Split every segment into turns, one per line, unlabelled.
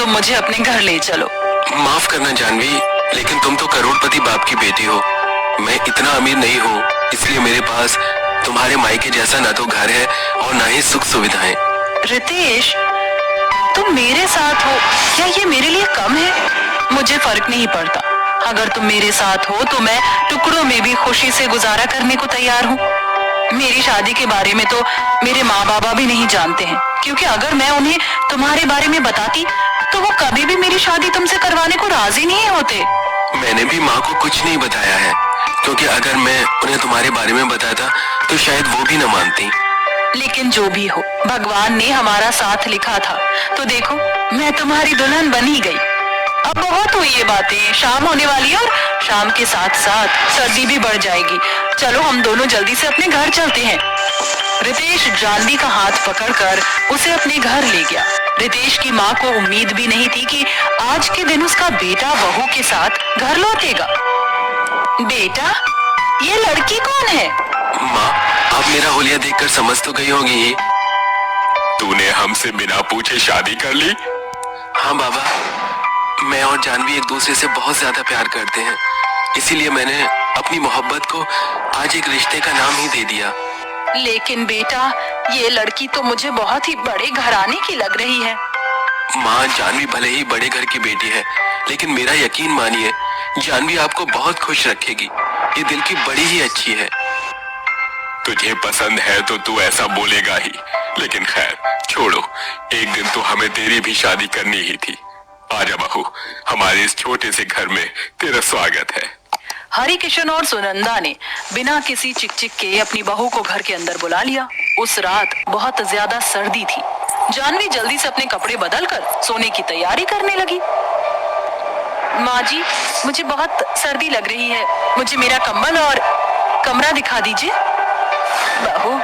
तुम मुझे अपने घर ले चलो।
माफ करना जानवी, लेकिन तुम तो करोड़पति बाप की बेटी हो। मैं इतना अमीर नहीं हूँ, इसलिए मेरे पास तुम्हारे मायके जैसा ना तो घर है और ना ही सुख सुविधाएं।
रितेश, तुम मेरे साथ हो, क्या ये मेरे लिए कम है? मुझे फर्क नहीं पड़ता। अगर तुम मेरे साथ हो तो मैं टुकड़ों में भी खुशी से गुजारा करने को तैयार हूँ। मेरी शादी के बारे में तो मेरे माँ बाबा भी नहीं जानते हैं, क्योंकि अगर मैं उन्हें तुम्हारे बारे में बताती तो वो कभी भी मेरी शादी तुमसे करवाने को राजी नहीं होते।
मैंने भी माँ को कुछ नहीं बताया है, क्योंकि अगर मैं उन्हें तुम्हारे बारे में बताता तो शायद वो भी न मानती।
लेकिन जो भी हो, भगवान ने हमारा साथ लिखा था, तो देखो मैं तुम्हारी दुल्हन बन ही गई। अब बहुत हुई ये बातें, शाम होने वाली है और शाम के साथ साथ सर्दी भी बढ़ जाएगी। चलो हम दोनों जल्दी से अपने घर चलते हैं। रितेश जानवी का हाथ पकड़कर उसे अपने घर ले गया। रितेश की माँ को उम्मीद भी नहीं थी कि आज के दिन उसका बेटा बहू के साथ घर लौटेगा। बेटा, ये लड़की कौन है?
माँ, आप मेरा हुलिया देखकर समझ तो गई होगी।
तूने हमसे बिना पूछे शादी कर ली?
हाँ बाबा, मैं और जानवी एक दूसरे से बहुत ज्यादा प्यार करते हैं, इसीलिए मैंने अपनी मोहब्बत को आज एक रिश्ते का नाम ही दे दिया।
लेकिन बेटा, ये लड़की तो मुझे बहुत ही बड़े घराने की लग रही है।
माँ, जानवी भले ही बड़े घर की बेटी है, लेकिन मेरा यकीन मानिए, जानवी आपको बहुत खुश रखेगी। ये दिल की बड़ी ही अच्छी है।
तुझे पसंद है तो तू ऐसा बोलेगा ही, लेकिन खैर छोड़ो, एक दिन तो हमें तेरी भी शादी करनी ही थी। आजा बहू, हमारे इस छोटे से घर में तेरा स्वागत है।
हरिकिशन और सुनंदा ने बिना किसी चिक के अपनी बहू को घर के अंदर बुला लिया। उस रात बहुत ज्यादा सर्दी थी। जानवी जल्दी से अपने कपड़े बदलकर सोने की तैयारी करने लगी। माँ जी, मुझे बहुत सर्दी लग रही है, मुझे मेरा कंबल और कमरा दिखा दीजिए। बहू,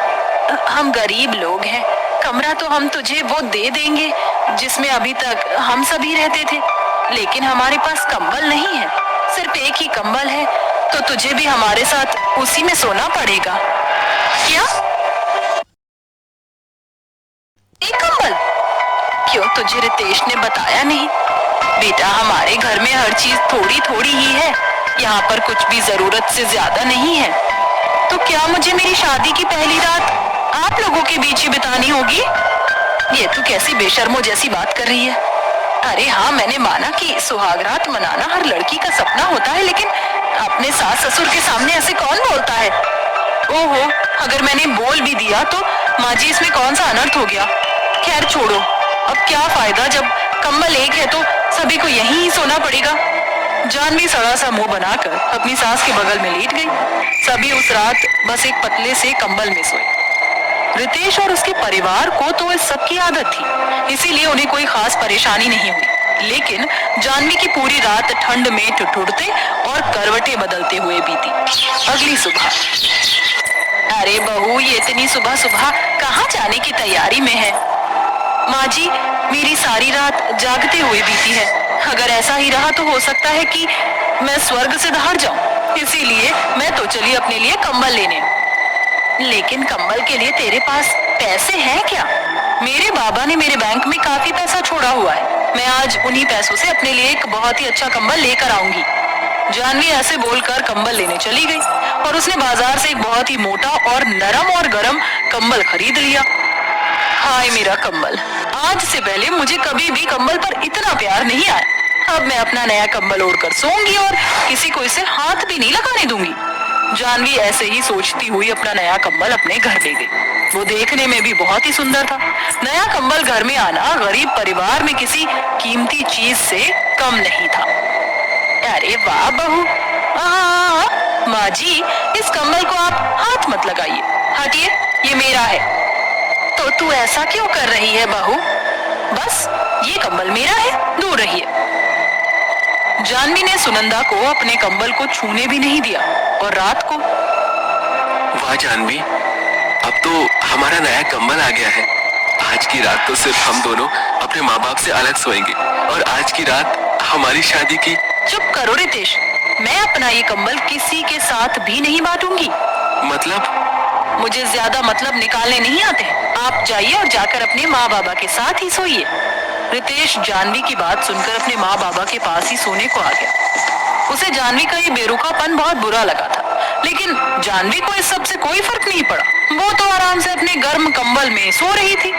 हम गरीब लोग हैं, कमरा तो हम तुझे वो दे देंगे जिसमें अभी तक हम सभी रहते थे, लेकिन हमारे पास कंबल नहीं है। सिर्फ एक ही कंबल है, तो तुझे भी हमारे साथ उसी में सोना पड़ेगा। क्या? एक कंबल? क्यों तुझे रितेश ने बताया नहीं? बेटा, हमारे घर में हर चीज थोड़ी थोड़ी ही है, यहाँ पर कुछ भी जरूरत से ज्यादा नहीं है। तो क्या मुझे मेरी शादी की पहली रात आप लोगों के बीच ही बितानी होगी? ये तो कैसी बेशर्मो जैसी बात कर रही है। अरे हाँ, मैंने माना कि सुहागरात मनाना हर लड़की का सपना होता है, लेकिन अपने सास ससुर के सामने ऐसे कौन बोलता है? ओहो, अगर मैंने बोल भी दिया तो माँ जी, इसमें कौन सा अनर्थ हो गया? खैर छोड़ो, अब क्या फायदा, जब कंबल एक है तो सभी को यहीं ही सोना पड़ेगा। जानवी सड़ा सा मुंह बनाकर अपनी सास के बगल में लेट गई। सभी उस रात बस एक पतले से कंबल में सोए। रितेश और उसके परिवार को तो इस सब की आदत थी, इसीलिए उन्हें कोई खास परेशानी नहीं हुई। लेकिन जानवी की पूरी रात ठंड में ठिठुरते और करवटें बदलते हुए बीती। अगली सुबह, अरे बहू, ये इतनी सुबह सुबह कहाँ जाने की तैयारी में है? माँ जी, मेरी सारी रात जागते हुए बीती है। अगर ऐसा ही रहा तो हो सकता है कि मैं स्वर्ग से हार जाऊं, इसीलिए मैं तो चली अपने लिए कंबल लेने। लेकिन कंबल के लिए तेरे पास पैसे हैं क्या? मेरे बाबा ने मेरे बैंक में काफी पैसा छोड़ा हुआ है, मैं आज उन्हीं पैसों से अपने लिए एक बहुत ही अच्छा कंबल लेकर आऊंगी। जानवी ऐसे बोलकर कंबल लेने चली गई और उसने बाजार से एक बहुत ही मोटा और नरम और गर्म कंबल खरीद लिया। हाय मेरा कंबल, आज से पहले मुझे कभी भी कंबल पर इतना प्यार नहीं आया। अब मैं अपना नया कंबल ओढ़कर सोऊंगी और किसी को इसे हाथ भी नहीं लगाने दूंगी। जानवी ऐसे ही सोचती हुई अपना नया कंबल अपने घर ले गई। वो देखने में भी बहुत ही सुंदर था। नया कंबल घर में आना गरीब परिवार में किसी कीमती चीज से कम नहीं था। अरे वाह बहू, माँ जी, इस कंबल को आप हाथ मत लगाइए, हटिए, ये मेरा है। तो तू ऐसा क्यों कर रही है बहू? बस ये कंबल मेरा है, दूर रहिए। जानवी ने सुनंदा को अपने कंबल को छूने भी नहीं दिया और रात को,
वाह जानवी, अब तो हमारा नया कंबल आ गया है। आज की रात तो सिर्फ हम दोनों अपने माँ बाप से अलग सोएंगे और आज की रात हमारी शादी की।
चुप करो रितेश, मैं अपना ये कंबल किसी के साथ भी नहीं बांटूंगी।
मतलब?
मुझे ज्यादा मतलब निकालने नहीं आते। आप जाइए और जाकर अपने माँ बाबा के साथ ही सोइए। रितेश जानवी की बात सुनकर अपने माँ बाबा के पास ही सोने को आ गया। उसे जानवी का ये बेरुखापन बहुत बुरा लगा था, लेकिन जानवी को इस सब से कोई फर्क नहीं पड़ा। वो तो आराम से अपने गर्म कंबल में सो रही थी।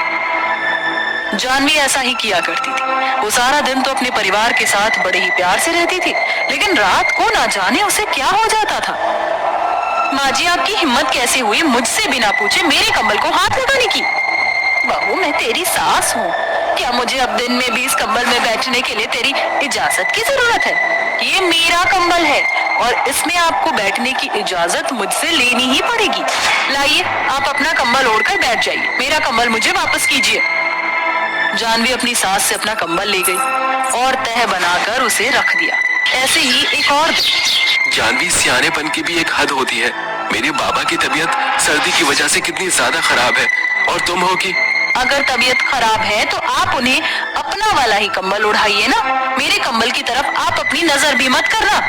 जानवी ऐसा ही किया करती थी। वो सारा दिन तो अपने परिवार के साथ बड़े ही प्यार से रहती थी, लेकिन रात को ना जाने उसे क्या हो जाता था। माँ जी, आपकी हिम्मत कैसे हुई मुझसे बिना पूछे मेरे कंबल को हाथ लगाने की? बहू, मैं तेरी सास हूँ। क्या मुझे अब दिन में भी इस कंबल में बैठने के लिए तेरी इजाजत की जरूरत है? ये मेरा कंबल है और इसमें आपको बैठने की इजाजत मुझसे लेनी ही पड़ेगी। लाइए, आप अपना कंबल ओढ़कर बैठ जाइए। मेरा कंबल मुझे वापस कीजिए। जानवी अपनी सास से अपना कंबल ले गई और तह बनाकर उसे रख दिया। ऐसे ही एक और
जानवी, सियानेपन की भी एक हद होती है। मेरे बाबा की तबीयत सर्दी की वजह से कितनी ज्यादा खराब है और तुम हो कि
अगर तबीयत खराब है तो आप उन्हें अपना वाला ही कंबल उड़ाइए ना। मेरे कंबल की तरफ आप अपनी नजर भी मत करना।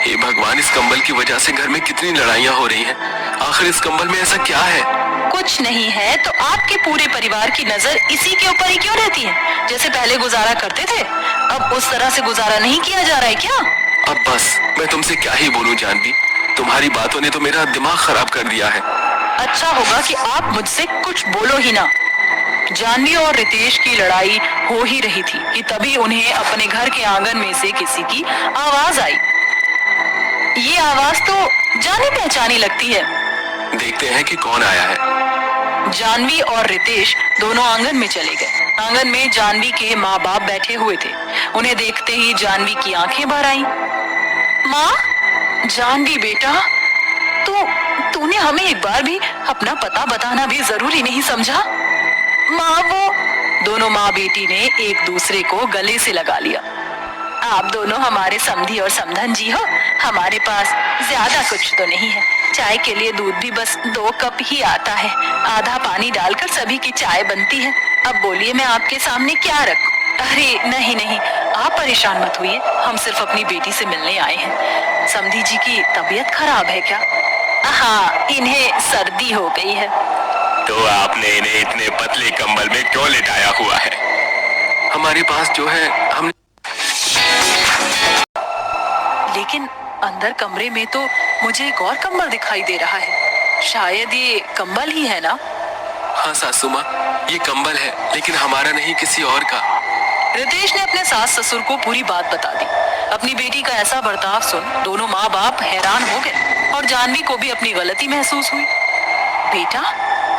हे भगवान, इस कंबल की वजह से घर में कितनी लड़ाइयाँ हो रही हैं। आखिर इस कंबल में ऐसा क्या है?
कुछ नहीं है तो आपके पूरे परिवार की नजर इसी के ऊपर ही क्यों रहती है? जैसे पहले गुजारा करते थे, अब उस तरह से गुजारा नहीं किया जा रहा है क्या?
अब बस, मैं तुमसे क्या ही बोलूं जानवी। तुम्हारी बातों ने तो मेरा दिमाग खराब कर दिया है।
अच्छा होगा कि आप मुझसे कुछ बोलो ही ना। जानवी और रितेश की लड़ाई हो ही रही थी कि तभी उन्हें अपने घर के आंगन में से किसी की आवाज आई। ये आवाज तो जानी पहचानी लगती है।
देखते हैं कि कौन आया है।
जानवी और रितेश दोनों आंगन में चले गए। आंगन में जानवी के माँ बाप बैठे हुए थे। उन्हें देखते ही जानवी की आंखें भर आईं। माँ, जानवी बेटा, तूने हमें एक बार भी अपना पता बताना भी जरूरी नहीं समझा? माँ, वो दोनों माँ बेटी ने एक दूसरे को गले से लगा लिया। आप दोनों हमारे समधी और समधन जी हो। हमारे पास ज्यादा कुछ तो नहीं है। चाय के लिए दूध भी बस 2 कप ही आता है। आधा पानी डालकर सभी की चाय बनती है। अब बोलिए, मैं आपके सामने क्या रखूं? अरे नहीं नहीं, आप परेशान मत होइए। हम सिर्फ अपनी बेटी से मिलने आए हैं। समधी जी की तबीयत खराब है क्या? हाँ, इन्हें सर्दी हो गई है।
तो आपने इन्हें इतने पतले कंबल में क्यों लिटाया हुआ है?
हमारे पास जो है हमने।
लेकिन अंदर कमरे में तो मुझे एक और कंबल दिखाई दे रहा है। शायद ये कंबल ही है ना?
हाँ सासू माँ, ये कंबल है, लेकिन हमारा नहीं, किसी और का।
रितेश ने अपने सास ससुर को पूरी बात बता दी। अपनी बेटी का ऐसा बर्ताव सुन दोनों माँ बाप हैरान हो गए और जानवी को भी अपनी गलती महसूस हुई। बेटा,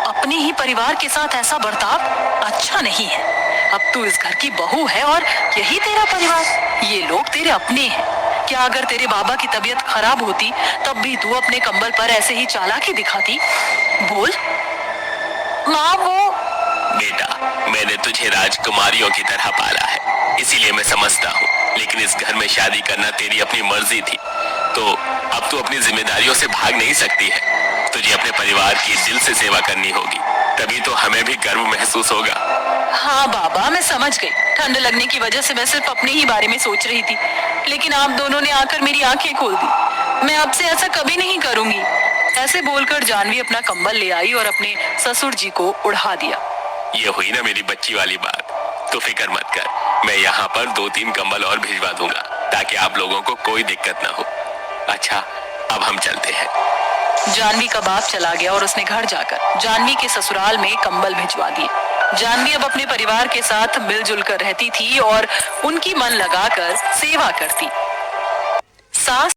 अपने ही परिवार के साथ ऐसा बर्ताव अच्छा नहीं है। अब तू इस घर की बहू है और यही तेरा परिवार। ये लोग तेरे अपने हैं। क्या अगर तेरे बाबा की तबीयत खराब होती तब भी तू अपने कंबल पर ऐसे ही चालाकी दिखाती? बोल। माँ, वो
बेटा, मैंने तुझे राजकुमारियों की तरह पाला है, इसीलिए मैं समझता हूँ। लेकिन इस घर में शादी करना तेरी अपनी मर्जी थी, तो अब तू अपनी जिम्मेदारियों से भाग नहीं सकती है। तुझे अपने परिवार की दिल से सेवा करनी होगी, तभी तो हमें भी गर्व महसूस होगा।
हाँ बाबा, मैं समझ गई। ठंड लगने की वजह से मैं सिर्फ अपने ही बारे में सोच रही थी, लेकिन आप दोनों ने आकर मेरी आंखें खोल दी। मैं अब से ऐसा कभी नहीं करूंगी। ऐसे बोलकर जानवी अपना कंबल ले आई और अपने ससुर जी को उड़ा दिया।
ये हुई ना मेरी बच्ची वाली बात। तो फिक्र मत कर, मैं यहाँ पर 2-3 कंबल और भिजवा दूंगा ताकि आप लोगों को कोई दिक्कत ना हो। अच्छा, अब हम चलते हैं।
जानवी का बाप चला गया और उसने घर जाकर जानवी के ससुराल में कंबल भिजवा दिए। जानवी अब अपने परिवार के साथ मिलजुल कर रहती थी और उनकी मन लगाकर सेवा करती। सास